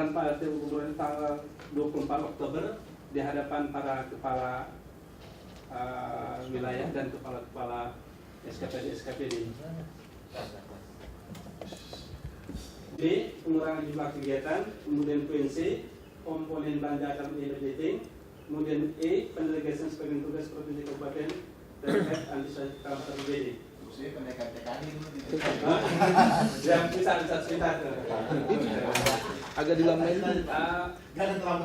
Pada Gubernur tanggal 24 Oktober di hadapan para kepala wilayah dan kepala-kepala SKPD. B. Pengurangan jumlah kegiatan, kemudian PNC, komponen belanja dalam budgeting, kemudian E. Pendelegasian sebagian tugas provinsi kabupaten dan F. Antisipasi kawasan BD. Maksudnya pendekatan TKD dulu gitu. Ya, bisa sebentar. Agak dilambain.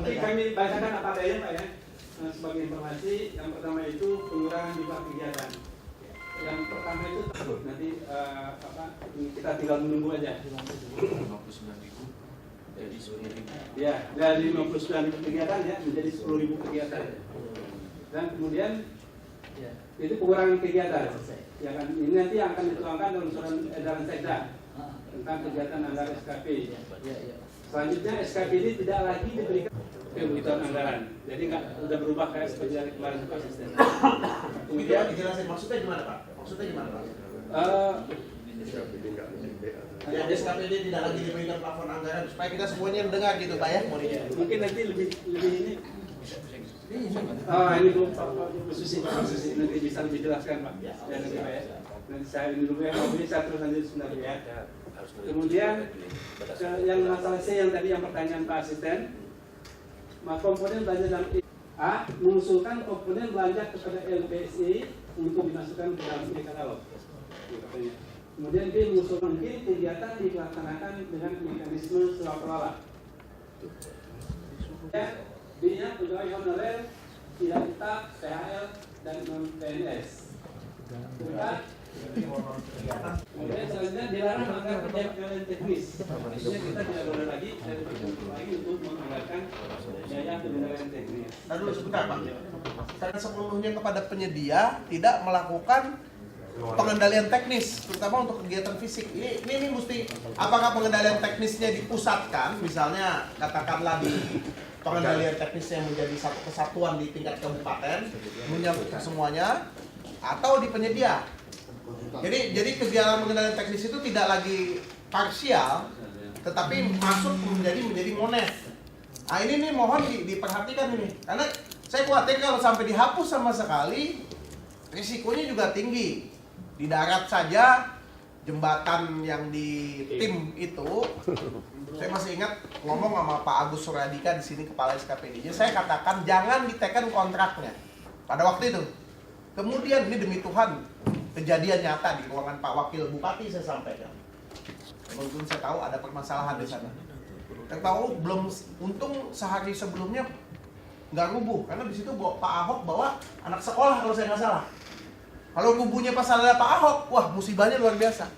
Kami bacakan apa adanya Pak ya. Sebagai informasi, yang pertama itu pengurangan jumlah kegiatan. Yang pertama itu nanti kita tinggal menunggu aja. 59.000 jadi 10.000. Ya, dari 59.000 kegiatan ya menjadi 10.000 kegiatan. Dan kemudian itu pengurangan kegiatan. Ya kan, ini nanti akan dituangkan dalam surat edaran Sekda tentang kegiatan anggaran SKP. Selanjutnya SKP ini tidak lagi diberikan kebutuhan anggaran, jadi sudah berubah kayak seperti dari kemarin itu konsisten. Kemudian dijelasin maksudnya gimana Pak? Maksudnya gimana Pak? Ya SKPD tidak lagi diberikan plafon anggaran supaya kita semuanya mendengar gitu Pak ya. Mungkin nanti lebih ini. Ini Bu Susi nanti bisa lebih jelaskan Pak. Ya nanti Pak ya. Nanti saya ini dulu ya, ini saya terus lanjut sebentar ya. Kemudian yang masalah C yang tadi yang pertanyaan Pak Asisten, komponen belanja dalam A mengusulkan komponen belanja kepada LPSI untuk dimasukkan ke dalam e-katalog. Kemudian B mengusulkan mungkin kegiatan dilaksanakan dengan mekanisme swap-kelola. B-nya pegawai honorer tidak tetap PHL dan non PNS. Kemudian selanjutnya dilarang mengangkat biaya teknis. Artinya kita tidak boleh lagi untuk menganggarkan biaya kebenaran teknis. Nah dulu sebentar Pak. Karena sepenuhnya kepada penyedia tidak melakukan pengendalian teknis, terutama untuk kegiatan fisik. Ini mesti apakah pengendalian teknisnya dipusatkan, misalnya katakanlah di pengendalian teknisnya menjadi satu kesatuan di tingkat kabupaten, menyangkut semuanya, atau di penyedia. Jadi kegiatan pengendalian teknis itu tidak lagi parsial, tetapi masuk menjadi monet. Nah ini nih mohon diperhatikan ini, karena saya khawatir kalau sampai dihapus sama sekali, risikonya juga tinggi. Di darat saja jembatan yang di tim itu, saya masih ingat ngomong sama Pak Agus Suradika di sini kepala SKPD. Jadi saya katakan jangan diteken kontraknya pada waktu itu. Kemudian ini demi Tuhan kejadian nyata di ruangan Pak Wakil Bupati saya sampaikan. Walaupun saya tahu ada permasalahan di sana. Saya tahu belum, untung sehari sebelumnya nggak rubuh karena di situ Pak Ahok bawa anak sekolah kalau saya nggak salah. Kalau rubuhnya pas ada Pak Ahok, wah musibahnya luar biasa.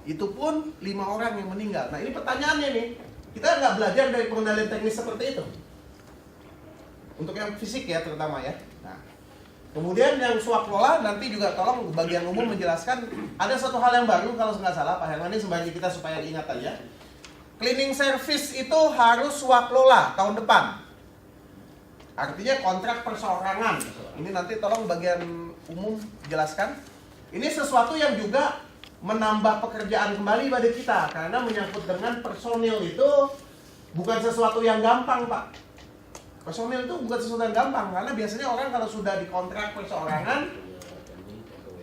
Itu pun 5 orang yang meninggal. Nah ini pertanyaannya nih, kita nggak belajar dari pengendalian teknis seperti itu. Untuk yang fisik ya terutama ya. Nah, kemudian yang swap kelola nanti juga tolong bagian umum menjelaskan. Ada satu hal yang baru kalau nggak salah Pak Herman, ini sebagai kita supaya diingat aja. Cleaning service itu harus swap kelola tahun depan. Artinya kontrak perseorangan. Ini nanti tolong bagian umum jelaskan. Ini sesuatu yang juga menambah pekerjaan kembali pada kita karena menyangkut dengan personil itu bukan sesuatu yang gampang Pak. Personil itu bukan sesuatu yang gampang karena biasanya orang kalau sudah dikontrak perseorangan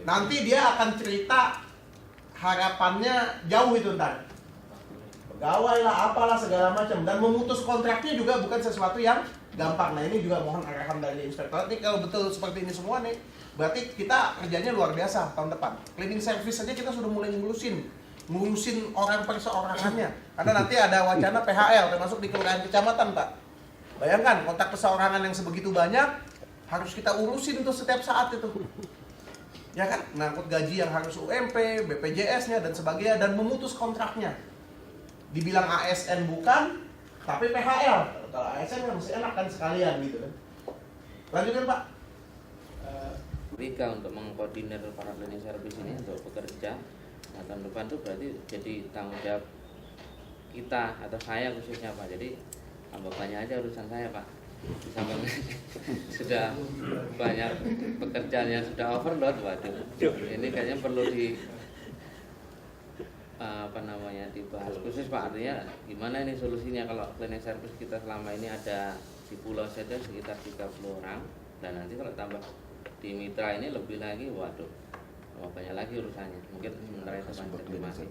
nanti dia akan cerita harapannya jauh itu ntar. Pegawai lah apalah segala macam dan memutus kontraknya juga bukan sesuatu yang gampang. Nah ini juga mohon arahan dari inspektorat nih kalau betul seperti ini semua nih. Berarti kita kerjanya luar biasa tahun depan. Cleaning service saja kita sudah mulai ngurusin orang perseorangannya. Karena nanti ada wacana PHL termasuk di kelurahan kecamatan Pak. Bayangkan kontak perseorangan yang sebegitu banyak harus kita urusin tuh setiap saat itu. Ya kan? Ngangkut gaji yang harus UMP, BPJS-nya dan sebagainya dan memutus kontraknya. Dibilang ASN bukan, tapi PHL. Kalau ASN kan masih enak kan sekalian gitu kan. Lanjutkan Pak. Rika untuk mengkoordinir para cleaning service ini untuk bekerja. Nah, tahun depan itu berarti jadi tanggung jawab kita atau saya khususnya Pak. Jadi tambahkannya aja urusan saya Pak. Sampai sudah banyak pekerjaan yang sudah overload, waduh. Ini kayaknya perlu dibahas khusus Pak, artinya gimana ini solusinya kalau cleaning service kita selama ini ada di pulau saja sekitar 30 orang, dan nanti kalau tambah di mitra ini lebih lagi, waduh banyak lagi urusannya. Mungkin sementara itu Pak, terima kasih.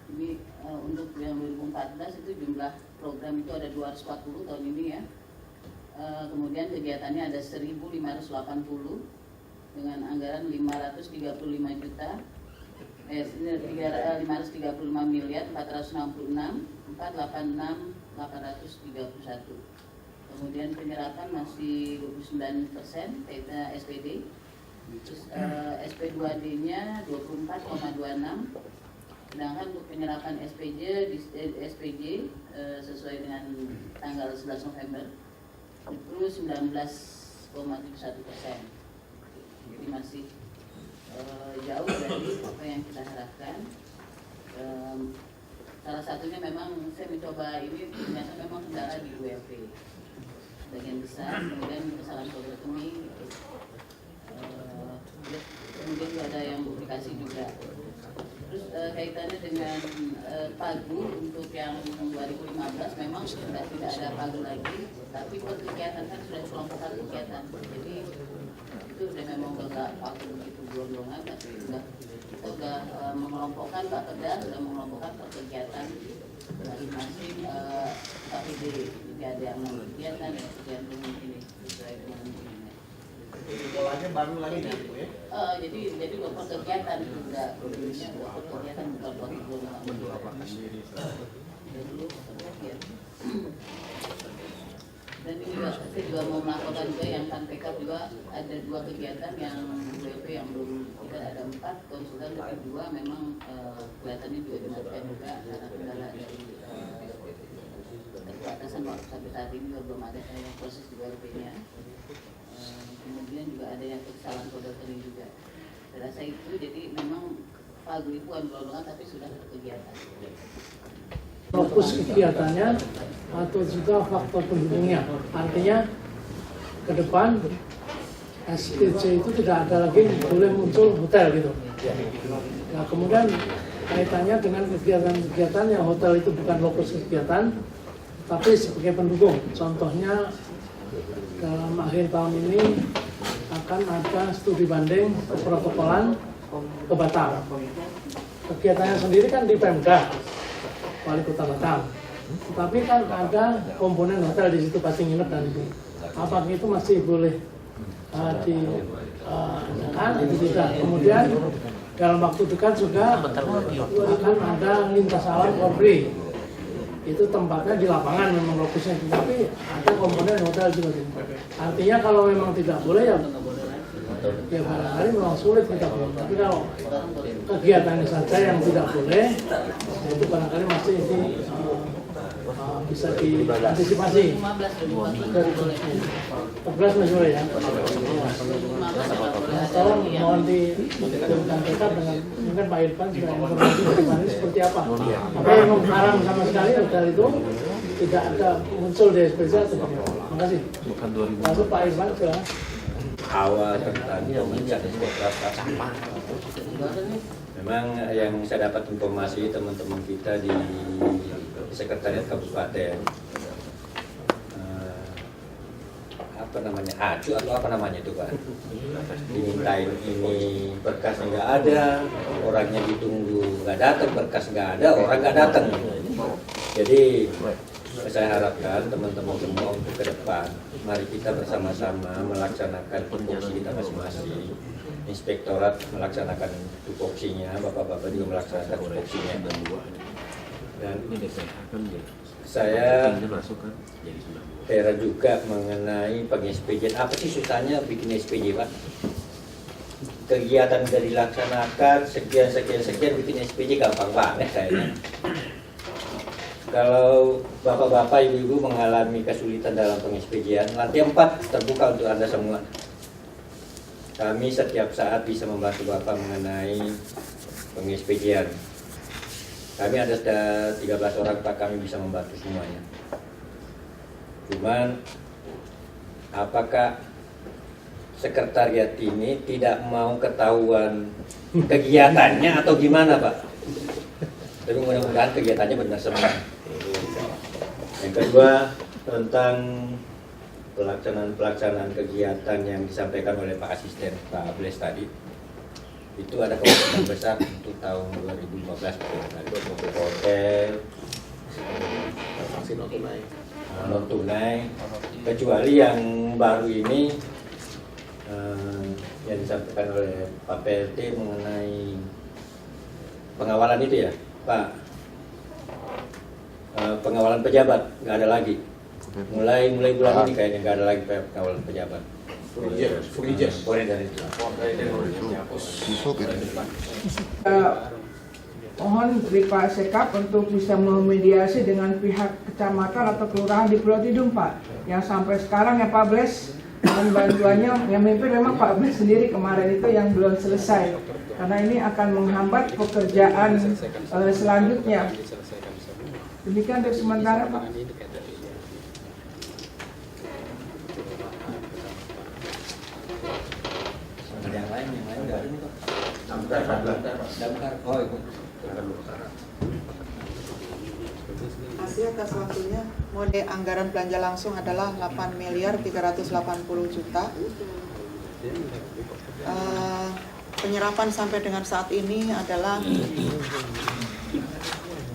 Ini untuk yang 2014 itu jumlah program itu ada 240 tahun ini ya. Kemudian kegiatannya ada 1.580 dengan anggaran 535 juta, 535 miliar 466 486 831. Kemudian penyerapan masih 29% SPD. Terus SP2D-nya 24,26. Sedangkan untuk penyerapan SPJ sesuai dengan tanggal 11 November itu 19,71%. Jadi masih jauh dari apa yang kita harapkan. Salah satunya memang saya mencoba ini ternyata memang kendala di ULP sebagian besar, kemudian kesalahan programming, kemudian juga ada yang duplikasi juga. Terus kaitannya dengan pagu untuk yang 2015 memang sudah tidak ada pagu lagi, tapi buat kegiatan kan sudah kelompokkan kegiatan, jadi itu sudah memang nggak pagu begitu gelondongan, tapi kita sudah mengelompokkan Pak Perda sudah mengelompokkan per kegiatan masing-masing KPD. Jadi ada yang kegiatan ya kegiatan ini sesuai dengan ini. Polanya baru lagi nih Bu ya. Jadi per kegiatan juga produknya per kegiatan bukan per golongan. Dan ini juga saya juga mau melaporkan juga yang KPK juga ada 2 kegiatan yang WP yang belum, kita ada 4 konsultan, tapi 2 memang kelihatannya juga dimatikan juga karena kendala dari keterbatasan waktu sampai saat ini juga belum ada proses di WP-nya. Kemudian juga ada yang kesalahan kode rekening juga. Saya rasa itu jadi memang pagu itu bukan golongan tapi sudah kegiatan. Fokus kegiatannya atau juga faktor pendukungnya, artinya ke depan SPC itu tidak ada lagi boleh muncul hotel gitu. Nah kemudian kaitannya dengan kegiatan-kegiatan yang hotel itu bukan lokus kegiatan tapi sebagai pendukung. Contohnya dalam akhir tahun ini akan ada studi banding keprotokolan ke Batam. Kegiatannya sendiri kan di Pemda Wali Kota Batam, tetapi kan ada komponen hotel di situ, pasti nginep dan itu. Apakah itu masih boleh diadakan? Itu tidak. Kemudian dalam waktu dekat juga akan ada lintas alam Korpri. Itu tempatnya di lapangan memang lokusnya, tapi ada komponen hotel juga. Artinya kalau memang tidak boleh ya barangkali memang sulit kita boleh. Tapi kalau kegiatannya saja yang tidak boleh, itu barangkali masih bisa diantisipasi. 14 masih boleh ya. Tolong mohon diberikan dekat dengan mungkin Pak Irfan juga informasi dari seperti apa. Apa yang menghalang sama sekali hotel itu tidak ada muncul di SPC atau bagaimana? Terima kasih. Masuk Pak Irfan silahkan. Awal tentang pemencatan beberapa sampah. Memang yang saya dapat informasi teman-teman kita di Sekretariat Kabupaten apa namanya acu atau apa namanya itu Pak, dimintain ini berkasnya nggak ada, orangnya ditunggu nggak datang, berkas nggak ada, orang nggak datang. Jadi saya harapkan teman-teman semua untuk ke depan mari kita bersama-sama melaksanakan tupoksi kita masing-masing. Inspektorat melaksanakan tupoksinya, bapak-bapak juga melaksanakan tupoksinya. Dan saya heran juga mengenai peng-SPJ. Apa sih susahnya bikin SPJ Pak? Kegiatan sudah dilaksanakan sekian bikin SPJ gampang banget kayaknya. Kalau bapak-bapak, ibu-ibu mengalami kesulitan dalam peng-SPJ-an, lantai 4 terbuka untuk Anda semua. Kami setiap saat bisa membantu bapak mengenai peng-SPJ-an. Kami ada 13 orang Pak, kami bisa membantu semuanya. Cuman apakah sekretariat ini tidak mau ketahuan kegiatannya atau gimana Pak? Tapi mudah-mudahan kegiatannya benar semua. Yang kedua tentang pelaksanaan kegiatan yang disampaikan oleh Pak Asisten Pak Bles tadi, itu ada kemungkinan besar untuk tahun 2015 untuk hotel, non tunai, kecuali yang baru ini yang disampaikan oleh Pak PLT mengenai pengawalan itu ya Pak, pengawalan pejabat nggak ada lagi. Mulai bulan ini kayaknya nggak ada lagi pengawalan pejabat. Mohon dari Pak Sekap untuk bisa memediasi dengan pihak kecamatan atau kelurahan di Pulau Tidung, Pak. Yang sampai sekarang ya Pak Bles, dan bantuannya yang mimpin memang Pak Bles sendiri kemarin itu yang belum selesai. Karena ini akan menghambat pekerjaan selanjutnya. Demikian untuk sementara, Pak. Yang lain nggak ini Pak. Damkar. Oh itu. Masih atas waktunya. Mode anggaran belanja langsung adalah 8.380 juta. Penyerapan sampai dengan saat ini adalah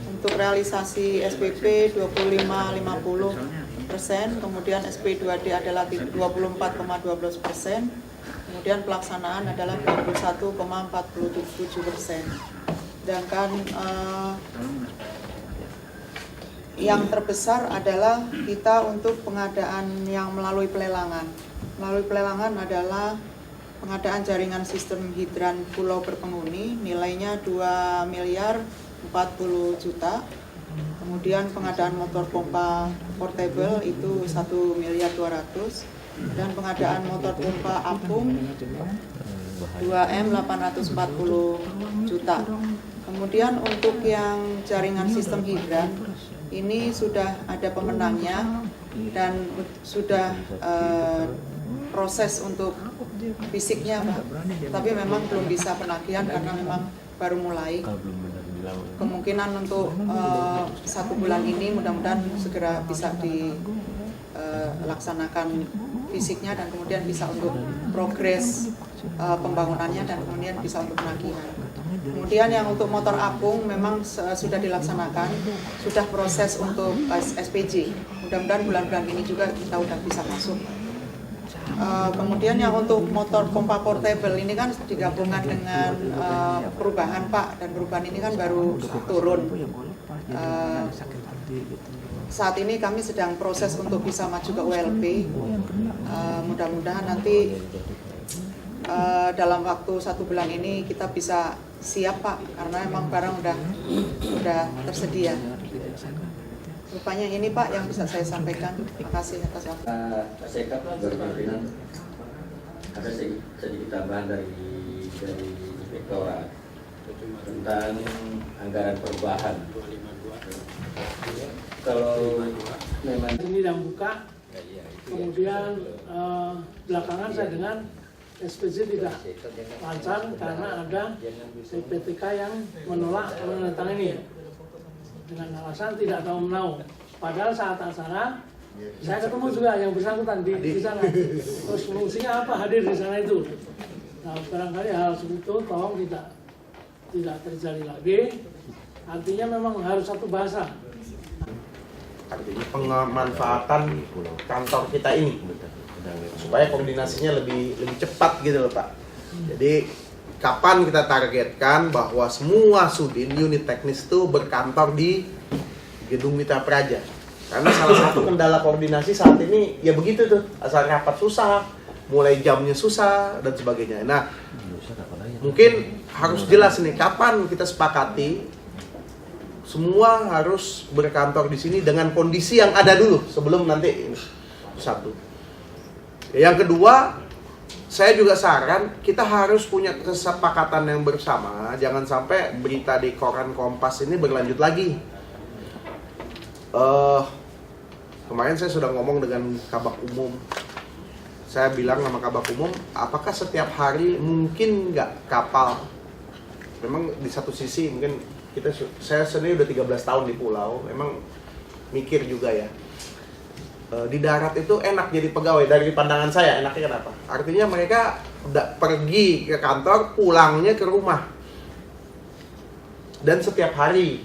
untuk realisasi SPP 25,50%, kemudian SP2D adalah 24,12%, kemudian pelaksanaan adalah 21,47%. Sedangkan yang terbesar adalah kita untuk pengadaan yang melalui pelelangan. Melalui pelelangan adalah pengadaan jaringan sistem hidran pulau berpenghuni, nilainya 2.040 juta. Kemudian pengadaan motor pompa portable itu 1.200.000, dan pengadaan motor pompa apung 2.840 juta. Kemudian untuk yang jaringan sistem hidran ini sudah ada pemenangnya dan sudah proses untuk fisiknya, Pak. Tapi memang belum bisa penagihan karena memang baru mulai. Kemungkinan untuk 1 bulan ini mudah-mudahan segera bisa dilaksanakan fisiknya dan kemudian bisa untuk progres pembangunannya dan kemudian bisa untuk penagihan. Kemudian yang untuk motor apung memang sudah dilaksanakan, sudah proses untuk SPJ. Mudah-mudahan bulan-bulan ini juga kita sudah bisa masuk. Kemudian yang untuk motor pompa portable ini kan digabungkan dengan perubahan, Pak, dan perubahan ini kan baru turun. Saat ini kami sedang proses untuk bisa maju ke ULP. Mudah-mudahan nanti dalam waktu 1 bulan ini kita bisa siap, Pak, karena memang barang udah tersedia. Rupanya ini, Pak, yang bisa saya sampaikan. Terima kasih atas waktu. Pak Sekap berpimpinan ada sedikit tambahan dari Inspektorat tentang anggaran perubahan. Kalau memang Ini yang buka, kemudian belakangan saya dengar SPJ tidak lancar karena ada PPTK yang menolak menandatangani dengan alasan tidak tahu menau. Padahal saat acara saya ketemu juga yang bersangkutan di sana. Terus fungsinya apa hadir di sana itu? Nah, barangkali hal seperti itu tolong tidak terjadi lagi. Artinya memang harus satu bahasa. Artinya pemanfaatan kantor kita ini supaya koordinasinya lebih cepat gitu loh, Pak. Jadi kapan kita targetkan bahwa semua sudin unit teknis itu berkantor di Gedung Mitra Praja? Karena salah satu kendala koordinasi saat ini ya begitu tuh, asal rapat susah, mulai jamnya susah dan sebagainya. Nah, mungkin harus jelas nih kapan kita sepakati semua harus berkantor di sini dengan kondisi yang ada dulu sebelum nanti ini. Satu. Yang kedua, saya juga saran kita harus punya kesepakatan yang bersama. Jangan sampai berita di koran Kompas ini berlanjut lagi. Kemarin saya sudah ngomong dengan Kabak Umum. saya bilang sama Kabak Umum, apakah setiap hari mungkin nggak kapal? Memang di satu sisi mungkin saya sendiri udah 13 tahun di pulau, memang mikir juga ya. Di darat itu enak jadi pegawai, dari pandangan saya enaknya kenapa? Artinya mereka udah pergi ke kantor, pulangnya ke rumah. Dan setiap hari.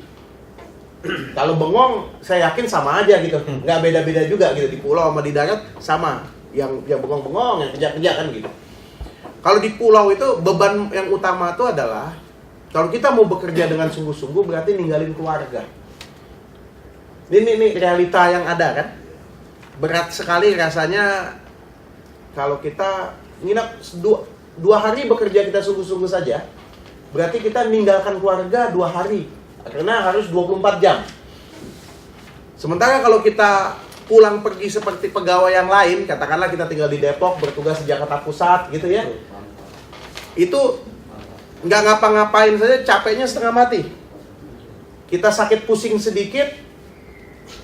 Kalau bengong, saya yakin sama aja gitu, nggak beda-beda juga gitu, di pulau sama di darat sama. Yang bengong-bengong, yang kerja-kerja kan gitu. Kalau di pulau itu beban yang utama itu adalah kalau kita mau bekerja dengan sungguh-sungguh berarti ninggalin keluarga. Ini realita yang ada kan. Berat sekali rasanya kalau kita nginap 2 hari bekerja kita sungguh-sungguh saja, berarti kita meninggalkan keluarga 2 hari karena harus 24 jam. Sementara kalau kita pulang pergi seperti pegawai yang lain, katakanlah kita tinggal di Depok, bertugas di Jakarta Pusat gitu ya, itu nggak ngapa-ngapain saja capeknya setengah mati. Kita sakit pusing sedikit,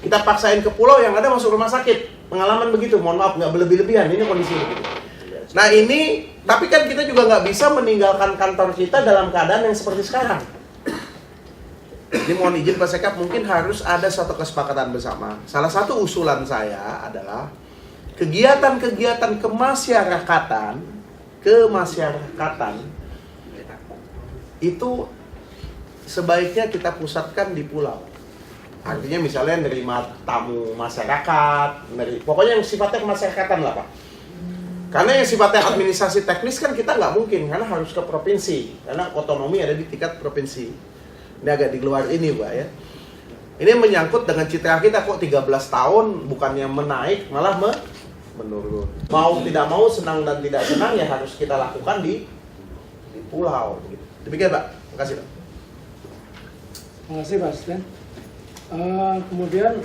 kita paksain ke pulau, yang ada masuk rumah sakit. Pengalaman begitu, mohon maaf nggak berlebih-lebihan, ini kondisi begitu. Nah ini, tapi kan kita juga nggak bisa meninggalkan kantor kita dalam keadaan yang seperti sekarang. Jadi mohon izin Pak Sekap, mungkin harus ada suatu kesepakatan bersama. Salah satu usulan saya adalah kegiatan-kegiatan kemasyarakatan itu sebaiknya kita pusatkan di pulau. Artinya misalnya nerima tamu masyarakat, pokoknya yang sifatnya kemasyarakatan lah Pak. Karena yang sifatnya administrasi teknis kan kita nggak mungkin, karena harus ke provinsi, karena otonomi ada di tingkat provinsi. Ini agak di luar ini Pak ya. Ini menyangkut dengan citra kita, kok 13 tahun bukannya menaik malah menurun. Mau tidak mau, senang dan tidak senang ya harus kita lakukan di pulau. Demikian Pak, terima kasih Pak. Terima kasih Pak Asisten. Kemudian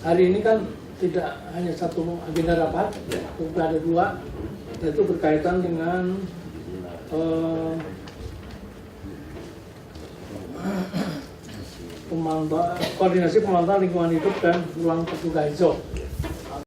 hari ini kan tidak hanya satu agenda rapat, tapi ada 2, yaitu berkaitan dengan koordinasi pemantauan lingkungan hidup dan ruang terbuka hijau.